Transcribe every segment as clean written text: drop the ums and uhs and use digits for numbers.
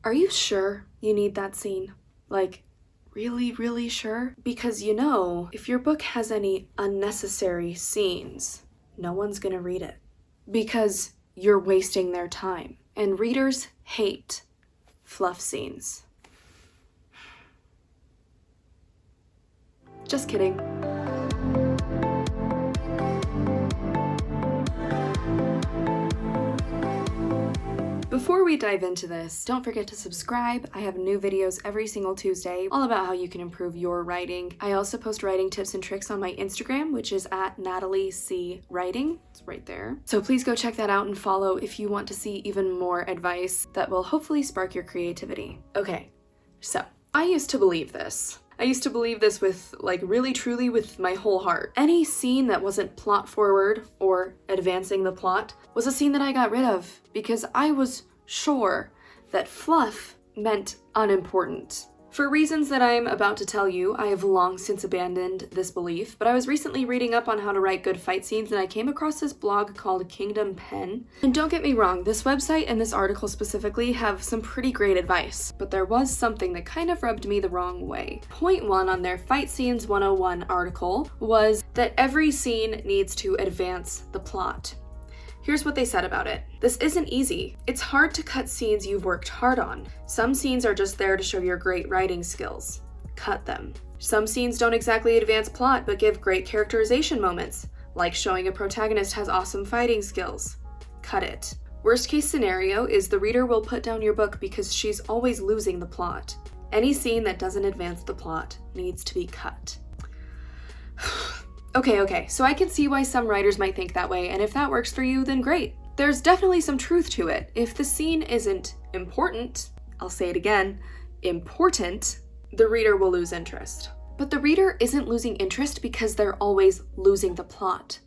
Are you sure you need that scene? Like, really, really sure? Because you know, if your book has any unnecessary scenes, no one's gonna read it. Because you're wasting their time. And readers hate fluff scenes. Just kidding. Before we dive into this, don't forget to subscribe. I have new videos every single Tuesday, all about how you can improve your writing. I also post writing tips and tricks on my Instagram, which is at Natalie C. Writing. It's right there. So please go check that out and follow if you want to see even more advice that will hopefully spark your creativity. Okay, so I used to believe this. I used to believe this with, like, really truly with my whole heart. Any scene that wasn't plot forward or advancing the plot was a scene that I got rid of because I was sure that fluff meant unimportant. For reasons that I'm about to tell you, I have long since abandoned this belief, but I was recently reading up on how to write good fight scenes and I came across this blog called Kingdom Pen. And don't get me wrong, this website and this article specifically have some pretty great advice, but there was something that kind of rubbed me the wrong way. Point 1 on their Fight Scenes 101 article was that every scene needs to advance the plot. Here's what they said about it. This isn't easy. It's hard to cut scenes you've worked hard on. Some scenes are just there to show your great writing skills. Cut them. Some scenes don't exactly advance plot, but give great characterization moments, like showing a protagonist has awesome fighting skills. Cut it. Worst case scenario is the reader will put down your book because she's always losing the plot. Any scene that doesn't advance the plot needs to be cut. Okay, so I can see why some writers might think that way, and if that works for you, then great. There's definitely some truth to it. If the scene isn't important, I'll say it again, important, the reader will lose interest. But the reader isn't losing interest because they're always losing the plot.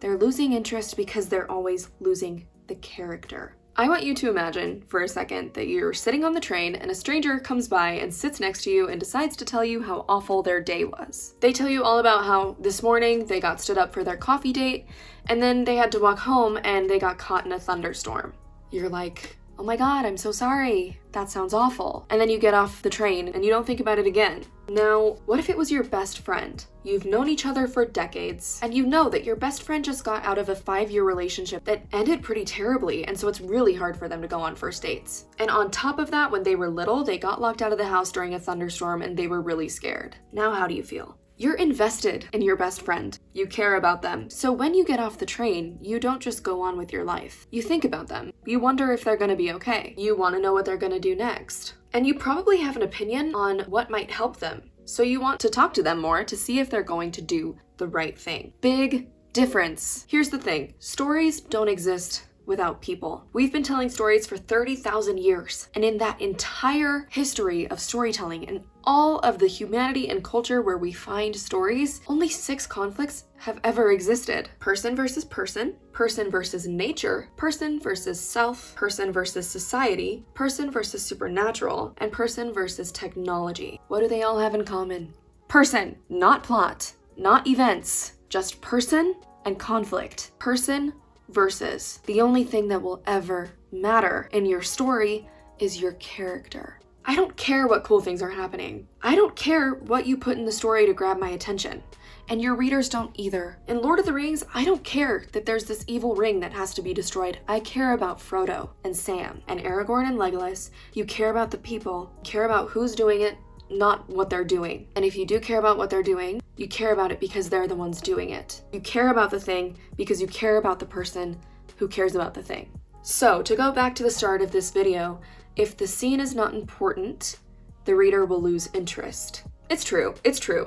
They're losing interest because they're always losing the character. I want you to imagine for a second that you're sitting on the train and a stranger comes by and sits next to you and decides to tell you how awful their day was. They tell you all about how this morning they got stood up for their coffee date and then they had to walk home and they got caught in a thunderstorm. You're like, oh my god, I'm so sorry. That sounds awful. And then you get off the train and you don't think about it again. Now, what if it was your best friend? You've known each other for decades, and you know that your best friend just got out of a 5-year relationship that ended pretty terribly, and so it's really hard for them to go on first dates. And on top of that, when they were little, they got locked out of the house during a thunderstorm and they were really scared. Now how do you feel? You're invested in your best friend. You care about them. So when you get off the train, you don't just go on with your life. You think about them. You wonder if they're gonna be okay. You wanna know what they're gonna do next. And you probably have an opinion on what might help them. So you want to talk to them more to see if they're going to do the right thing. Big difference. Here's the thing. Stories don't exist without people. We've been telling stories for 30,000 years, and in that entire history of storytelling and all of the humanity and culture where we find stories, only 6 conflicts have ever existed. Person versus person, person versus nature, person versus self, person versus society, person versus supernatural, and person versus technology. What do they all have in common? Person, not plot, not events, just person and conflict. Person versus. The only thing that will ever matter in your story is your character. I don't care what cool things are happening. I don't care what you put in the story to grab my attention. And your readers don't either. In Lord of the Rings, I don't care that there's this evil ring that has to be destroyed. I care about Frodo and Sam and Aragorn and Legolas. You care about the people, care about who's doing it, not what they're doing. And if you do care about what they're doing, you care about it because they're the ones doing it. You care about the thing because you care about the person who cares about the thing. So, to go back to the start of this video, if the scene is not important, the reader will lose interest. It's true.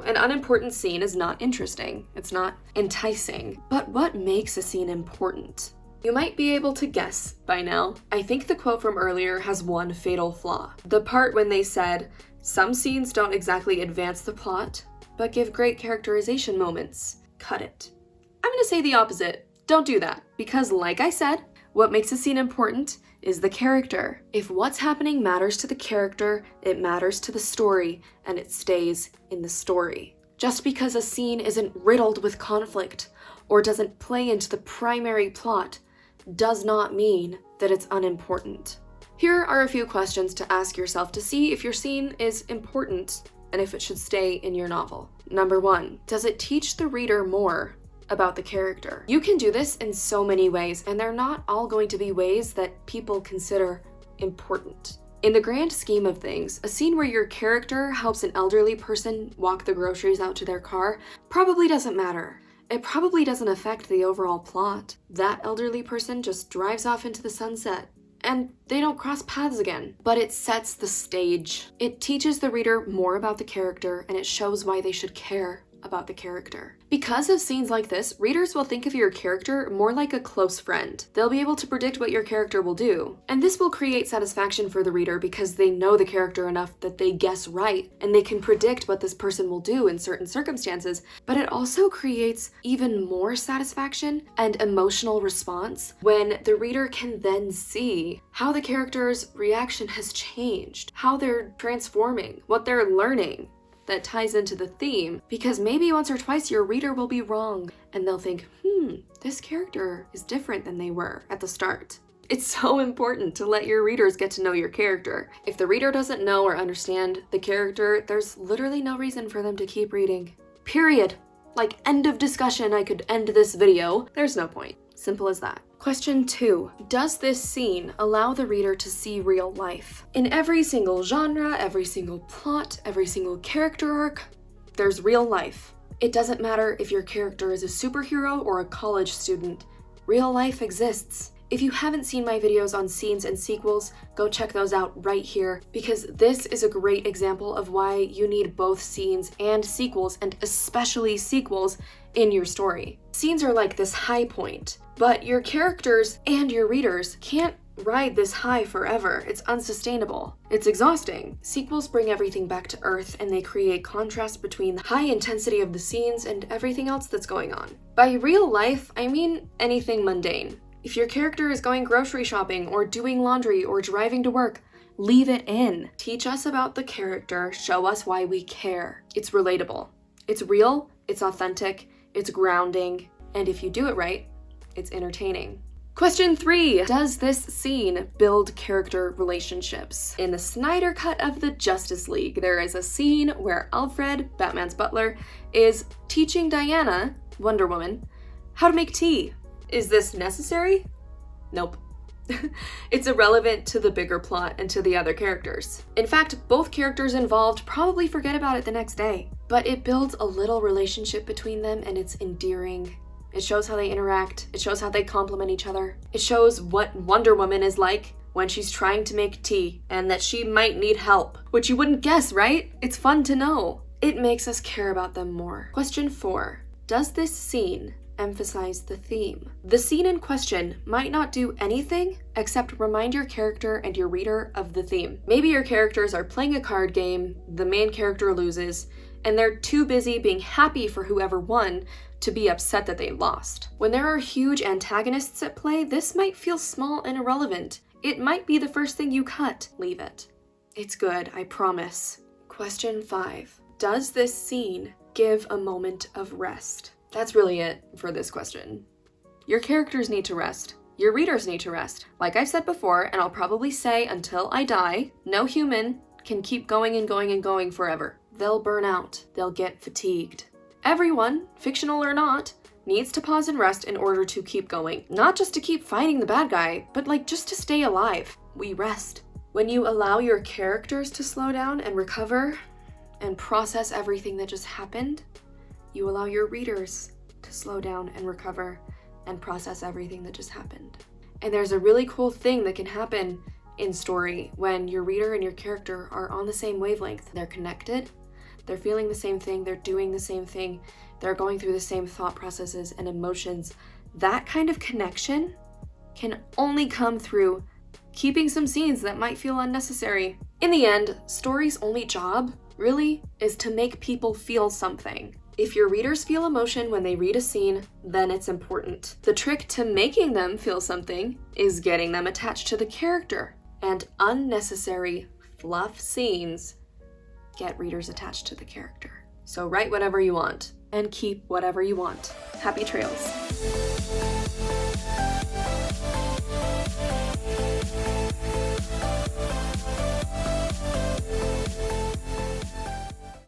An unimportant scene is not interesting. It's not enticing. But what makes a scene important? You might be able to guess by now. I think the quote from earlier has one fatal flaw. The part when they said, some scenes don't exactly advance the plot, but give great characterization moments. Cut it. I'm gonna say the opposite. Don't do that. Because like I said, what makes a scene important is the character. If what's happening matters to the character, it matters to the story, and it stays in the story. Just because a scene isn't riddled with conflict or doesn't play into the primary plot does not mean that it's unimportant. Here are a few questions to ask yourself to see if your scene is important and if it should stay in your novel. Number 1, does it teach the reader more about the character? You can do this in so many ways, and they're not all going to be ways that people consider important. In the grand scheme of things, a scene where your character helps an elderly person walk the groceries out to their car probably doesn't matter. It probably doesn't affect the overall plot. That elderly person just drives off into the sunset, and they don't cross paths again. But it sets the stage. It teaches the reader more about the character, and it shows why they should care about the character. Because of scenes like this, readers will think of your character more like a close friend. They'll be able to predict what your character will do. And this will create satisfaction for the reader because they know the character enough that they guess right, and they can predict what this person will do in certain circumstances. But it also creates even more satisfaction and emotional response when the reader can then see how the character's reaction has changed, how they're transforming, what they're learning. That ties into the theme, because maybe once or twice your reader will be wrong and they'll think, this character is different than they were at the start. It's so important to let your readers get to know your character. If the reader doesn't know or understand the character, there's literally no reason for them to keep reading. Period. Like, end of discussion, I could end this video. There's no point. Simple as that. Question 2. Does this scene allow the reader to see real life? In every single genre, every single plot, every single character arc, there's real life. It doesn't matter if your character is a superhero or a college student. Real life exists. If you haven't seen my videos on scenes and sequels, go check those out right here, because this is a great example of why you need both scenes and sequels, and especially sequels, in your story. Scenes are like this high point, but your characters and your readers can't ride this high forever. It's unsustainable. It's exhausting. Sequels bring everything back to earth, and they create contrast between the high intensity of the scenes and everything else that's going on. By real life, I mean anything mundane. If your character is going grocery shopping or doing laundry or driving to work, leave it in. Teach us about the character, show us why we care. It's relatable. It's real, it's authentic, it's grounding, and if you do it right, it's entertaining. Question 3. Does this scene build character relationships? In the Snyder Cut of the Justice League, there is a scene where Alfred, Batman's butler, is teaching Diana, Wonder Woman, how to make tea. Is this necessary? Nope. It's irrelevant to the bigger plot and to the other characters. In fact, both characters involved probably forget about it the next day. But it builds a little relationship between them, and it's endearing. It shows how they interact. It shows how they complement each other. It shows what Wonder Woman is like when she's trying to make tea and that she might need help, which you wouldn't guess, right? It's fun to know. It makes us care about them more. Question 4. Does this scene emphasize the theme? The scene in question might not do anything except remind your character and your reader of the theme. Maybe your characters are playing a card game, the main character loses, and they're too busy being happy for whoever won to be upset that they lost. When there are huge antagonists at play, this might feel small and irrelevant. It might be the first thing you cut. Leave it. It's good, I promise. Question 5. Does this scene give a moment of rest? That's really it for this question. Your characters need to rest. Your readers need to rest. Like I've said before, and I'll probably say until I die, no human can keep going and going and going forever. They'll burn out. They'll get fatigued. Everyone, fictional or not, needs to pause and rest in order to keep going. Not just to keep fighting the bad guy, but just to stay alive. We rest. When you allow your characters to slow down and recover and process everything that just happened, you allow your readers to slow down and recover and process everything that just happened. And there's a really cool thing that can happen in story when your reader and your character are on the same wavelength. They're connected, they're feeling the same thing, they're doing the same thing, they're going through the same thought processes and emotions. That kind of connection can only come through keeping some scenes that might feel unnecessary. In the end, story's only job, really, is to make people feel something. If your readers feel emotion when they read a scene, then it's important. The trick to making them feel something is getting them attached to the character. And unnecessary fluff scenes get readers attached to the character. So write whatever you want and keep whatever you want. Happy trails.